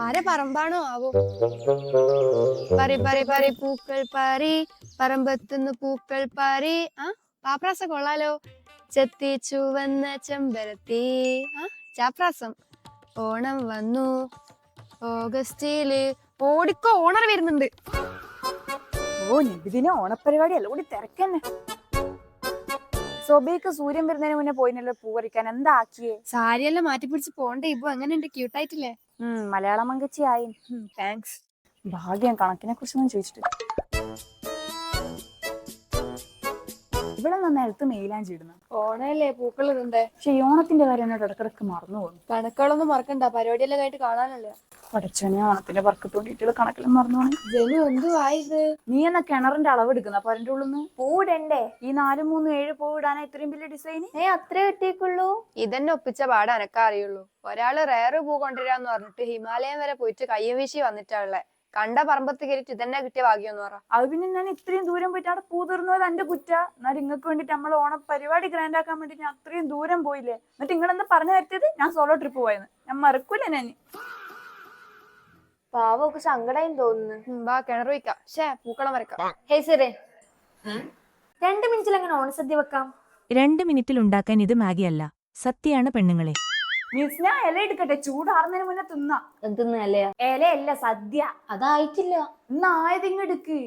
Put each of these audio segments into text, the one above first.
ആരെ പറമ്പാണോ ആവോ? പറി പറി പറി പൂക്കൾ പാറി പറമ്പത്തുനിന്ന് പൂക്കൾ പാറി. പാപ്രാസ കൊള്ളാലോ. ചെത്തി ചുവന്ന ചെമ്പരത്തി. ചാപ്രാസം. ഓണം വന്നു ഓഗസ്റ്റില്. ഓടിക്കോ, ഓണർ വരുന്നുണ്ട്. ഓ നബിദിന ഓണപ്പരിപാടി എല്ലാം കൂടി തിരക്കന്നെ. സൊബൈക്ക് സൂര്യൻ വരുന്നതിന് മുന്നേ പോയിനല്ലോ പൂ പറിക്കാൻ, എന്താ ആക്കിയേ? സാരിയെല്ലാം മാറ്റി പിടിച്ച് പോണ്ടേ. ഇപ്പൊ എങ്ങനെയുണ്ട്? ക്യൂട്ടായിട്ടില്ലേ? മലയാളം മങ്കച്ചി ആയി. താങ്ക്സ്. ഭാഗ്യം, കണക്കിനെ കുറിച്ചൊന്നും ചോദിച്ചിട്ട്. ഇവിടെ നേരത്ത് മെയിലാഞ്ചി ഇടുന്ന ഓണല്ലേ, പൂക്കൾ ഇടണ്ടേ? പക്ഷെ ഈ ഓണത്തിന്റെ കാര്യം എന്നോട് ഇടക്കിടക്ക് മറന്നു പോകുന്നു. കണക്കുകളൊന്നും മറക്കണ്ട, പരിപാടിയെല്ലാം കഴിഞ്ഞിട്ട് കാണാനല്ലേ. പഠിച്ചോനെ, ഓണത്തിന്റെ വർക്കത്തോണ്ടിട്ട് കണക്കെല്ലാം മറന്നു പോണേ. ജനു എന്തുവായത്? നീ എന്നാ കിണറിന്റെ അളവ് എടുക്കുന്ന അപ്പൊ അതിന്റെ ഉള്ളിൽ പൂവിടണ്ടേ? ഈ 4, 3, 7 പൂവിടാനാ ഇത്രയും വലിയ ഡിസൈൻ? അത്രേ കിട്ടിയേക്കുള്ളൂ. ഇതന്നെ ഒപ്പിച്ച പാട് എനക്കാ അറിയുള്ളൂ. ഒരാള് റേറ് പൂ കൊണ്ടുവരാന്ന് പറഞ്ഞിട്ട് ഹിമാലയം വരെ പോയിട്ട് കയ്യും വീശി വന്നിട്ടുള്ളേ. കണ്ട പറമ്പത്ത് കയറിട്ട് ഇതന്നെ കിട്ടിയ ഭാഗ്യം പറ. അത് പിന്നെ ഞാൻ ഇത്രയും ദൂരം പോയിട്ട് അവിടെ പൂ തീർന്നത് എന്റെ കുറ്റ. എന്നാലും നിങ്ങൾക്ക് വേണ്ടിട്ട് നമ്മൾ ഓണം പരിപാടി ഗ്രാൻഡ് ആക്കാൻ വേണ്ടി ഞാൻ അത്രയും ദൂരം പോയില്ലേ. എന്നിട്ട് നിങ്ങളെന്താ പറഞ്ഞു വരുത്തിയത് ഞാൻ സോളോ ട്രിപ്പ് പോയെന്ന്? ഞാൻ മറക്കൂല. ഞാൻ പാവക്ക് സങ്കടം തോന്നുന്നു. വാ കിണർ വയ്ക്കാം. പൂക്കളം വരക്കാം. ഹേയ് സിറേ, 2 മിനിറ്റിൽ എങ്ങനെ ഓണസദ്യ വെക്കാം? 2 മിനിറ്റിൽ ഉണ്ടാക്കാൻ ഇത് മാഗിയല്ല, സത്യമാണ് പെണ്ണുങ്ങളെ. മീൻസ് ഞാൻ ഇല എടുക്കട്ടെ, ചൂടാറുന്നതിന് മുന്നേ തിന്നാ. എന്തിന്നല്ലയാ? ഇലയല്ല, സദ്യ. അതായിട്ടില്ല. ഇന്നായതിങ്ങെടുക്ക്.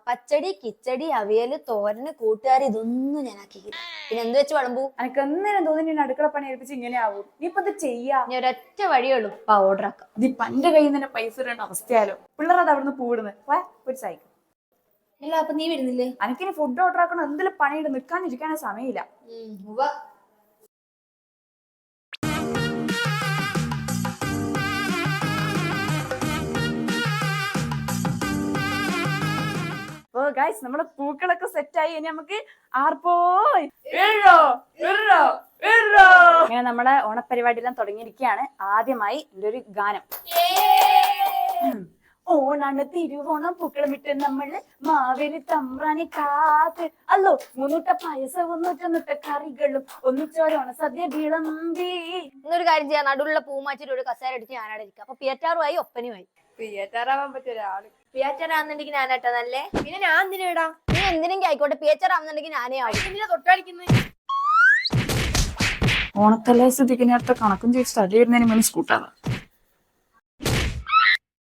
പച്ചടി, കിച്ചടി, അവിയല്, തോരന്, കൂട്ടുകാരി, ഇതൊന്നും ഞാൻ ആക്കിക്കില്ല. പിന്നെ എന്ത് വെച്ച് വിളമ്പൂ? എനിക്ക് എന്നേരം തോന്നി അടുക്കള പണി ഏൽപ്പിച്ച് ഇങ്ങനെ ആവും. നീ ഇപ്പൊ ഇത് ചെയ്യാ? ഞാൻ ഒരൊറ്റ വഴിയുള്ളൂ, ഓർഡർ ആക്കാം. നീ പന്റെ കയ്യിൽ നിന്ന് തന്നെ പൈസ ഇടേണ്ട അവസ്ഥയാലോ. പിള്ളേർ അത് അവിടുന്ന് പൂവിടുന്നത്. ഒരു സൈക്കിൾ. അല്ല, അപ്പൊ നീ വരുന്നില്ലേ? എനിക്കിനി ഫുഡ് ഓർഡർ ആക്കണം. എന്തെങ്കിലും പണിയിട്ട് നിൽക്കാനിരിക്കാനേ സമയമില്ല. ഓ ഗൈസ്, നമ്മുടെ പൂക്കളൊക്കെ സെറ്റ് ആയി. ഇനി നമുക്ക് ഇങ്ങനെ നമ്മുടെ ഓണപ്പരിപാടി എല്ലാം തുടങ്ങിയിരിക്കുകയാണ്. ആദ്യമായി എൻ്റെ ഒരു ഗാനം. ഓണാണ് തിരുവോണം, പൂക്കളമിട്ട് നമ്മള് മാവേലി തമ്പ്രാനെ കാത്ത്. അല്ലോ 3 പായസവും 100 കറികളും ഒന്നിച്ചോരോണ സദ്യ വിളമ്പി. ഇന്നൊരു കാര്യം ചെയ്യാം, നടുള്ള പൂ മാറ്റിട്ട് ഒരു കസേര എടുത്ത് ഞാനവിടെ ഇരിക്കാം. അപ്പൊ പിയറ്റാറുമായി ഒപ്പനുമായി. പിയറ്റാറാവാൻ പറ്റിയ ഒരാള്. പിയാറ്ററാവുന്നുണ്ടെങ്കിൽ ഞാനാട്ടാ നല്ലേ. പിന്നെ ഞാൻ എന്തിനാ? നീ എന്തിനെങ്കിലും ആയിക്കോട്ടെ, പിയറ്ററാവുന്നുണ്ടെങ്കിൽ ഞാനേ ആവും. എന്തിനാ തൊട്ടടിക്കുന്നത്? ഓണത്തല്ലേ സ്ഥിതിക്ക് നേരത്തെ കണക്കും ചോദിച്ചിട്ട് അടി വരുന്നതിന് മുന്നേ സ്കൂട്ടാണ്.